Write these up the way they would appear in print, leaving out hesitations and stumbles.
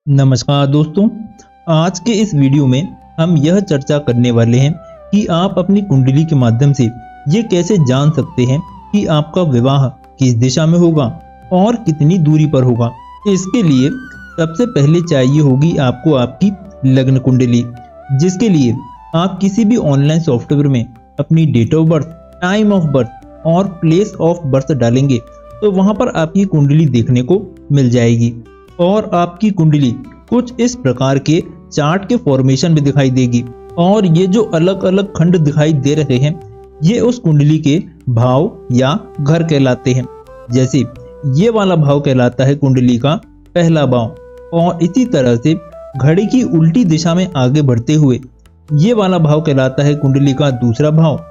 नमस्कार दोस्तों, आज के इस वीडियो में हम यह चर्चा करने वाले हैं कि आप अपनी कुंडली के माध्यम से ये कैसे जान सकते हैं कि आपका विवाह किस दिशा में होगा और कितनी दूरी पर होगा। इसके लिए सबसे पहले चाहिए होगी आपको आपकी लग्न कुंडली, जिसके लिए आप किसी भी ऑनलाइन सॉफ्टवेयर में अपनी date of birth, time of birth और प्लेस ऑफ बर्थ डालेंगे तो वहां पर आपकी कुंडली देखने को मिल जाएगी और आपकी कुंडली कुछ इस प्रकार के चार्ट के फॉर्मेशन में दिखाई देगी। और ये जो अलग अलग खंड दिखाई दे रहे हैं ये उस कुंडली के भाव या घर कहलाते हैं। जैसे ये वाला भाव कहलाता है कुंडली का पहला भाव, और इसी तरह से घड़ी की उल्टी दिशा में आगे बढ़ते हुए ये वाला भाव कहलाता है कुंडली का दूसरा भाव,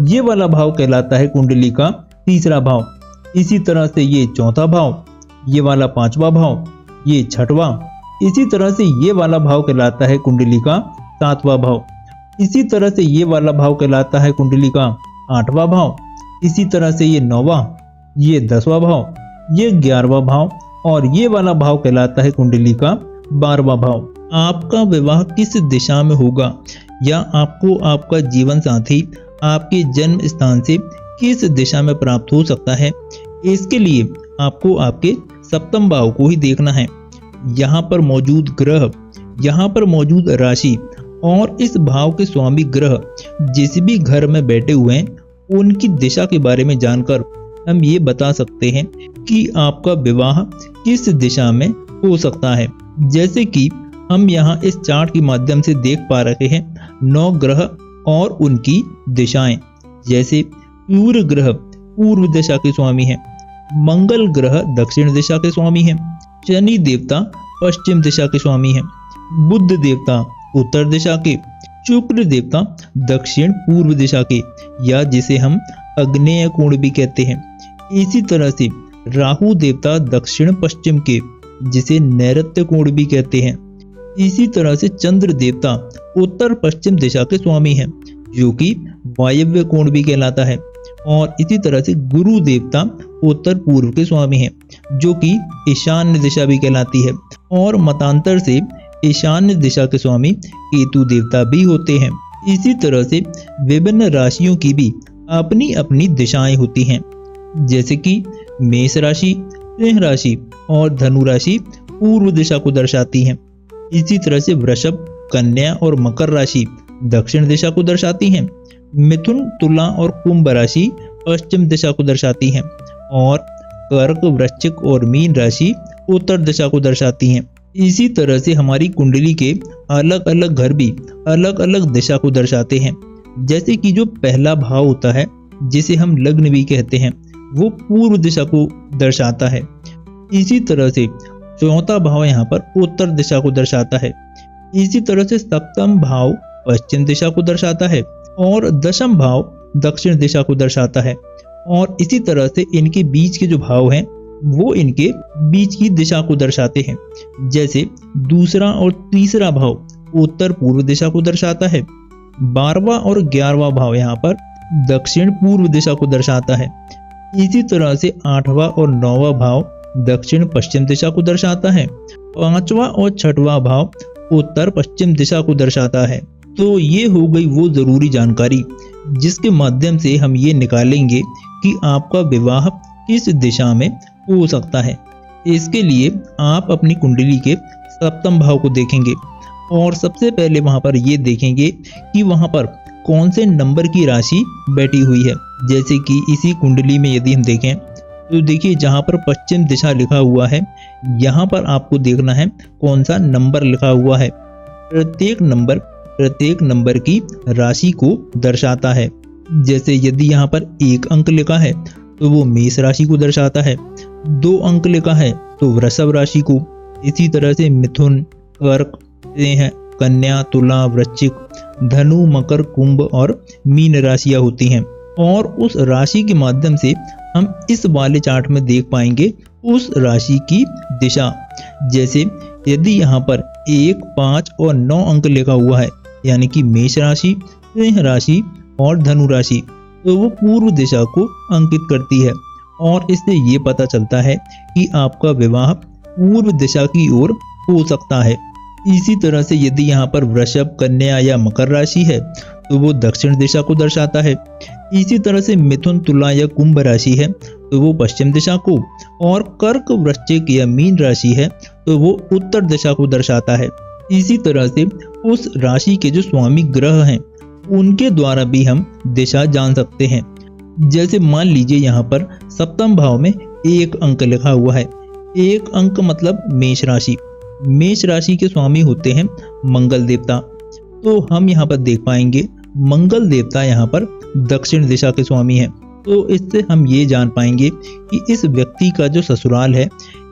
ये वाला भाव कहलाता है कुंडली का तीसरा भाव, इसी तरह से ये चौथा भाव, ये वाला पांचवा भाव, ये छठवां, इसी तरह से ये वाला भाव कहलाता है कुंडली का सातवां भाव, इसी तरह से ये वाला भाव कहलाता है कुंडली का आठवां भाव, इसी तरह से ये नौवां, ये 10वां भाव, ये 11वां भाव और ये वाला भाव कहलाता है कुंडली का 12वां भाव। आपका विवाह किस दिशा में होगा या आपको आपका जीवन साथी आपके जन्म स्थान से किस दिशा में प्राप्त हो सकता है, इसके लिए आपको आपके सप्तम भाव को ही देखना है। यहाँ पर मौजूद ग्रह, यहाँ पर मौजूद राशि और इस भाव के स्वामी ग्रह जिस भी घर में बैठे हुए हैं उनकी दिशा के बारे में जानकर हम ये बता सकते हैं कि आपका विवाह किस दिशा में हो सकता है। जैसे कि हम यहाँ इस चार्ट के माध्यम से देख पा रहे हैं 9 ग्रह और उनकी दिशाएं। जैसे सूर्य ग्रह पूर्व दिशा के स्वामी हैं, मंगल ग्रह दक्षिण दिशा के स्वामी हैं, शनि देवता पश्चिम दिशा के स्वामी हैं, बुध देवता उत्तर दिशा के, शुक्र देवता दक्षिण पूर्व दिशा के या जिसे हम आग्नेय कोण भी कहते हैं। इसी तरह से राहु देवता दक्षिण पश्चिम के जिसे नैऋत्य कोण भी कहते हैं। इसी तरह से चंद्र देवता उत्तर पश्चिम दिशा के स्वामी हैं जो कि वायव्य कोण भी कहलाता है। और इसी तरह से गुरु देवता उत्तर पूर्व के स्वामी हैं जो कि ईशान्य दिशा भी कहलाती है। और मतांतर से ईशान्य दिशा के स्वामी केतु देवता भी होते हैं। इसी तरह से विभिन्न राशियों की भी अपनी अपनी दिशाएं होती हैं। जैसे कि मेष राशि, सिंह राशि और धनु राशि पूर्व दिशा को दर्शाती हैं। इसी तरह से वृषभ, कन्या और मकर राशि दक्षिण दिशा को दर्शाती हैं। मिथुन, तुला और कुंभ राशि पश्चिम दिशा को दर्शाती हैं और कर्क, वृश्चिक और मीन राशि उत्तर दिशा को दर्शाती हैं। इसी तरह से हमारी कुंडली के अलग अलग घर भी अलग अलग दिशा को दर्शाते हैं। जैसे कि जो पहला भाव होता है जिसे हम लग्न भी कहते हैं वो पूर्व दिशा को दर्शाता है। इसी तरह से चौथा भाव यहाँ पर उत्तर दिशा को दर्शाता है। इसी तरह से सप्तम भाव पश्चिम दिशा को दर्शाता है और दशम भाव दक्षिण दिशा को दर्शाता है। और इसी तरह से इनके बीच के जो भाव हैं वो इनके बीच की दिशा को दर्शाते हैं। जैसे दूसरा और तीसरा भाव उत्तर पूर्व दिशा को दर्शाता है। 12वां और 11वां भाव यहाँ पर दक्षिण पूर्व दिशा को दर्शाता है। इसी तरह से 8वां और 9वां भाव दक्षिण पश्चिम दिशा को दर्शाता है। 5वां और 6वां भाव उत्तर पश्चिम दिशा को दर्शाता है। तो ये हो गई वो जरूरी जानकारी जिसके माध्यम से हम ये निकालेंगे कि आपका विवाह किस दिशा में हो सकता है। इसके लिए आप अपनी कुंडली के सप्तम भाव को देखेंगे और सबसे पहले वहां पर ये देखेंगे कि वहां पर कौन से नंबर की राशि बैठी हुई है। जैसे कि इसी कुंडली में यदि हम देखें तो देखिए जहां पर पश्चिम दिशा लिखा हुआ है यहाँ पर आपको देखना है कौन सा नंबर लिखा हुआ है। प्रत्येक नंबर की राशि को दर्शाता है। जैसे यदि यहाँ पर 1 अंक लिखा है तो वो मेष राशि को दर्शाता है, 2 अंक लिखा है तो वृषभ राशि को, इसी तरह से मिथुन, कर्क, सिंह, कन्या, तुला, वृश्चिक, धनु, मकर, कुंभ और मीन राशियां होती हैं। और उस राशि के माध्यम से हम इस वाले चार्ट में देख पाएंगे उस राशि की दिशा। जैसे यदि यहाँ पर 1, 5 और 9 अंक लिखा हुआ है यानी कि मेष राशि, सिंह राशि और धनु राशि, तो वो पूर्व दिशा को अंकित करती है। और इससे ये पता चलता है कि आपका विवाह पूर्व दिशा की ओर हो सकता है। इसी तरह से यदि यहाँ पर वृषभ, कन्या या मकर राशि है तो वो दक्षिण दिशा को दर्शाता है। इसी तरह से मिथुन, तुला या कुंभ राशि है तो वो पश्चिम दिशा को, और कर्क, वृश्चिक या मीन राशि है तो वो उत्तर दिशा को दर्शाता है। इसी तरह से उस राशि के जो स्वामी ग्रह हैं उनके द्वारा भी हम दिशा जान सकते हैं। जैसे मान लीजिए यहाँ पर सप्तम भाव में 1 अंक लिखा हुआ है। 1 अंक मतलब मेष राशि। मेष राशि के स्वामी होते हैं मंगल देवता। तो हम यहाँ पर देख पाएंगे मंगल देवता यहाँ पर दक्षिण दिशा के स्वामी हैं। तो इससे हम ये जान पाएंगे कि इस व्यक्ति का जो ससुराल है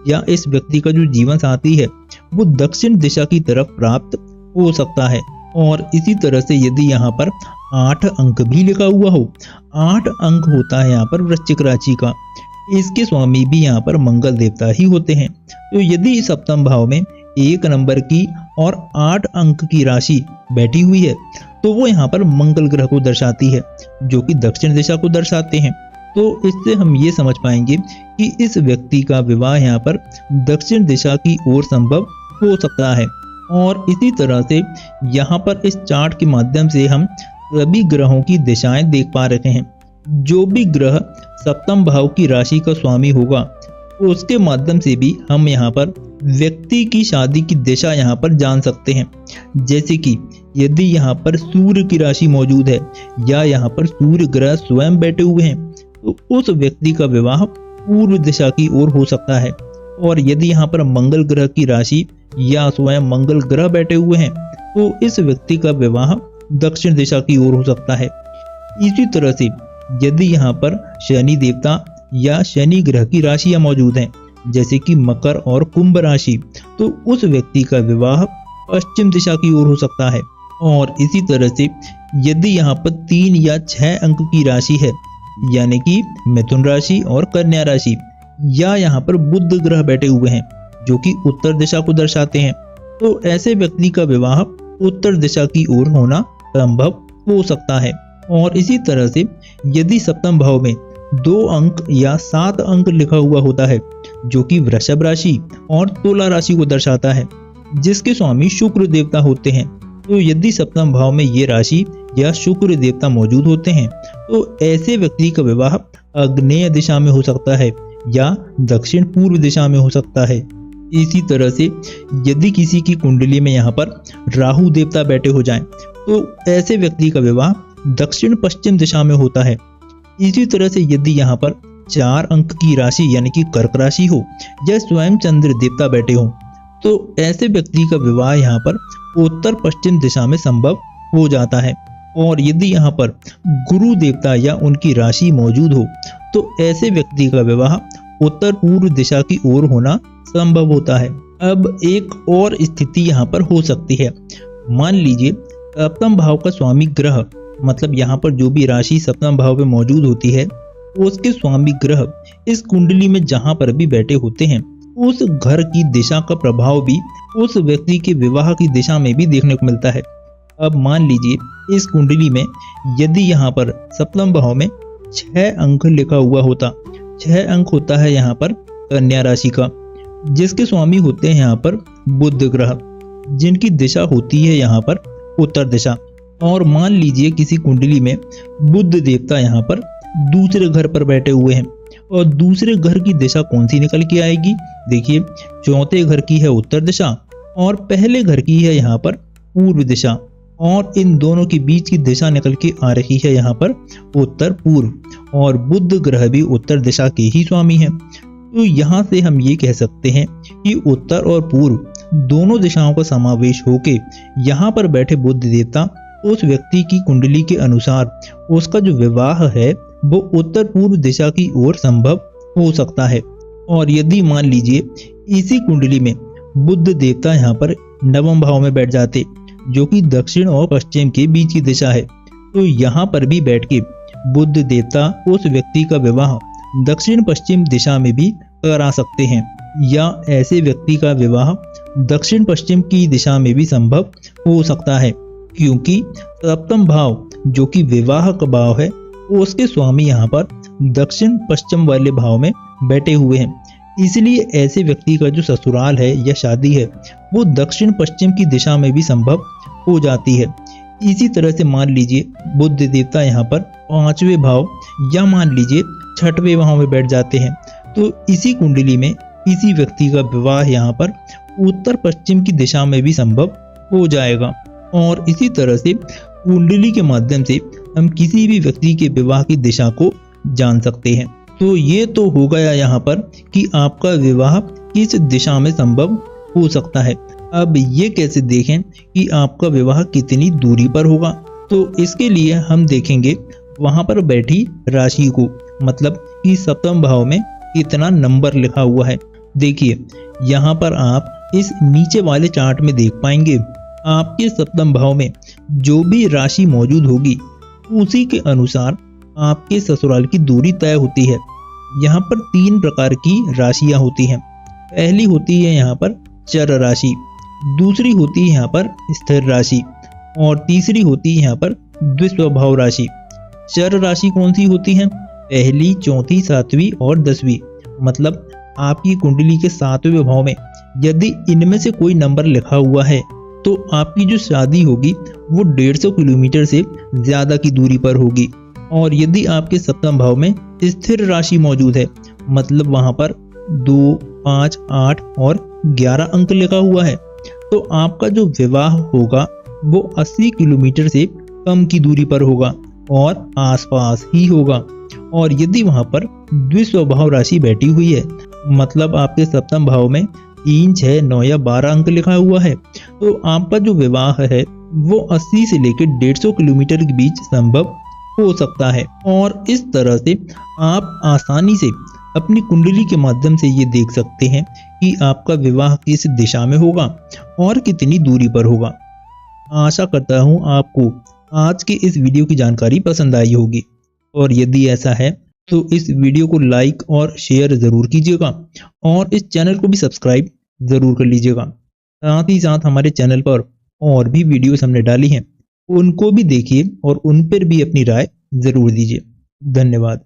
या इस व्यक्ति का जो जीवन साथी है वो दक्षिण दिशा की तरफ प्राप्त हो सकता है। और इसी तरह से यदि यहाँ पर 8 अंक भी लिखा हुआ हो, 8 अंक होता है यहाँ पर वृश्चिक राशि का, इसके स्वामी भी यहाँ पर मंगल देवता ही होते हैं। तो यदि सप्तम भाव में 1 नंबर की और 8 अंक की राशि बैठी हुई है तो वो यहाँ पर मंगल ग्रह को दर्शाती है, जो कि दक्षिण दिशा को दर्शाते हैं। तो इससे हम ये समझ पाएंगे कि इस व्यक्ति का विवाह यहाँ पर दक्षिण दिशा की ओर संभव हो सकता है। और इसी तरह से यहाँ पर इस चार्ट के माध्यम से हम सभी ग्रहों की दिशाएं देख पा रहे हैं। जो भी ग्रह सप्तम भाव की राशि का स्वामी होगा उसके माध्यम से भी हम यहाँ पर व्यक्ति की शादी की दिशा यहाँ पर जान सकते हैं। जैसे कि यदि यहाँ पर सूर्य की राशि मौजूद है या यहाँ पर सूर्य ग्रह स्वयं बैठे हुए हैं तो उस व्यक्ति का विवाह पूर्व दिशा की ओर हो सकता है। और यदि यहाँ पर मंगल ग्रह की राशि या स्वयं मंगल ग्रह बैठे हुए हैं तो इस व्यक्ति का विवाह दक्षिण दिशा की ओर हो सकता है। इसी तरह से यदि यहाँ पर शनि देवता या शनि ग्रह की राशियां मौजूद हैं जैसे कि मकर और कुंभ राशि, तो उस व्यक्ति का विवाह पश्चिम दिशा की ओर हो सकता है। और इसी तरह से यदि यहाँ पर 3 या 6 अंक की राशि है यानी कि मिथुन राशि और कन्या राशि, या यहाँ पर बुध ग्रह बैठे हुए हैं जो कि उत्तर दिशा को दर्शाते हैं, तो ऐसे व्यक्ति का विवाह उत्तर दिशा की ओर होना संभव हो सकता है। और इसी तरह से यदि सप्तम भाव में 2 अंक या 7 अंक लिखा हुआ होता है जो कि वृषभ राशि और तुला राशि को दर्शाता है, जिसके स्वामी शुक्र देवता होते हैं, तो यदि सप्तम भाव में ये राशि या शुक्र देवता मौजूद होते हैं तो ऐसे व्यक्ति का विवाह आग्नेय दिशा में हो सकता है या दक्षिण पूर्व दिशा में हो सकता है। इसी तरह से यदि किसी की कुंडली में यहाँ पर राहु देवता बैठे हो जाएं तो ऐसे व्यक्ति का विवाह दक्षिण पश्चिम दिशा में होता है। इसी तरह से यदि यहाँ पर 4 अंक की राशि यानी कि कर्क राशि हो या स्वयं चंद्र देवता बैठे हो तो ऐसे व्यक्ति का विवाह यहाँ पर उत्तर पश्चिम दिशा में संभव हो जाता है। और यदि यहाँ पर गुरु देवता या उनकी राशि मौजूद हो तो ऐसे व्यक्ति का विवाह उत्तर पूर्व दिशा की ओर होना संभव होता है। अब एक और स्थिति यहाँ पर हो सकती है। मान लीजिए सप्तम भाव का स्वामी ग्रह, मतलब यहाँ पर जो भी राशि सप्तम भाव में मौजूद होती है उसके स्वामी ग्रह इस कुंडली में जहाँ पर भी बैठे होते हैं उस घर की दिशा का प्रभाव भी उस व्यक्ति के विवाह की दिशा में भी देखने को मिलता है। अब मान लीजिए इस कुंडली में यदि यहाँ पर सप्तम भाव में 6 अंक लिखा हुआ होता, 6 अंक होता है यहाँ पर कन्या राशि का, जिसके स्वामी होते हैं यहाँ पर बुध ग्रह, जिनकी दिशा होती है यहाँ पर उत्तर दिशा। और मान लीजिए किसी कुंडली में बुध देवता यहाँ पर दूसरे घर पर बैठे हुए हैं और दूसरे घर की दिशा कौन सी निकल के आएगी, देखिए चौथे घर की है उत्तर दिशा और पहले घर की है यहाँ पर पूर्व दिशा, और इन दोनों के बीच की दिशा निकल के आ रही है यहाँ पर उत्तर पूर्व, और बुध ग्रह भी उत्तर दिशा के ही स्वामी हैं। तो यहाँ से हम ये कह सकते हैं कि उत्तर और पूर्व दोनों दिशाओं का समावेश होके यहाँ पर बैठे बुध देवता उस व्यक्ति की कुंडली के अनुसार उसका जो विवाह है वो उत्तर पूर्व दिशा की ओर संभव हो सकता है। और यदि मान लीजिए इसी कुंडली में बुध देवता यहाँ पर नवम भाव में बैठ जाते जो कि दक्षिण और पश्चिम के बीच की दिशा है, तो यहाँ पर भी बैठ के बुध देवता उस व्यक्ति का विवाह दक्षिण पश्चिम दिशा में भी करा सकते हैं, या ऐसे व्यक्ति का विवाह दक्षिण पश्चिम की दिशा में भी संभव हो सकता है, क्योंकि सप्तम भाव जो कि विवाह का भाव है उसके स्वामी यहाँ पर दक्षिण पश्चिम वाले भाव में बैठे हुए हैं। इसलिए ऐसे व्यक्ति का जो ससुराल है या शादी है वो दक्षिण पश्चिम की दिशा में भी संभव हो जाती है। इसी तरह से मान लीजिए बुध देवता यहाँ पर 5वें भाव या मान लीजिए 6वें भाव में बैठ जाते हैं, तो इसी कुंडली में इसी व्यक्ति का विवाह यहाँ पर उत्तर पश्चिम की दिशा में भी संभव हो जाएगा। और इसी तरह से कुंडली के माध्यम से हम किसी भी व्यक्ति के विवाह की दिशा को जान सकते हैं। तो ये तो हो गया यहाँ पर कि आपका विवाह किस दिशा में संभव हो सकता है। अब ये कैसे देखें कि आपका विवाह कितनी दूरी पर होगा, तो इसके लिए हम देखेंगे वहां पर बैठी राशि को, मतलब कि सप्तम भाव में कितना नंबर लिखा हुआ है। देखिए यहाँ पर आप इस नीचे वाले चार्ट में देख पाएंगे आपके सप्तम भाव में जो भी राशि मौजूद होगी उसी के अनुसार आपके ससुराल की दूरी तय होती है। यहाँ पर 3 प्रकार की राशियां होती हैं। पहली होती है यहाँ पर चर राशि, दूसरी होती है यहाँ पर स्थिर राशि और तीसरी होती है यहाँ पर द्विस्वभाव राशि। चर राशि कौन सी होती है? पहली, चौथी, 7वीं और 10वीं। मतलब आपकी कुंडली के 7वें भाव में यदि इनमें से कोई नंबर लिखा हुआ है तो आपकी जो शादी होगी वो 150 किलोमीटर से ज्यादा की दूरी पर होगी। और यदि आपके सप्तम भाव में स्थिर राशि मौजूद है, मतलब वहां पर 2, 5, 8 और 11 अंक लिखा हुआ है, तो आपका जो विवाह होगा वो 80 किलोमीटर से कम की दूरी पर होगा और आसपास ही होगा। और यदि वहां पर द्विस्वभाव राशि बैठी हुई है, मतलब आपके सप्तम भाव में 3, 6, 9 या 12 अंक लिखा हुआ है, तो आपका जो विवाह है वो 80 से लेकर 150 किलोमीटर के बीच संभव हो सकता है। और इस तरह से आप आसानी से अपनी कुंडली के माध्यम से ये देख सकते हैं कि आपका विवाह किस दिशा में होगा और कितनी दूरी पर होगा। आशा करता हूँ आपको आज के इस वीडियो की जानकारी पसंद आई होगी, और यदि ऐसा है तो इस वीडियो को लाइक और शेयर ज़रूर कीजिएगा और इस चैनल को भी सब्सक्राइब ज़रूर कर लीजिएगा। साथ ही साथ हमारे चैनल पर और भी वीडियोस हमने डाली हैं, उनको भी देखिए और उन पर भी अपनी राय ज़रूर दीजिए। धन्यवाद।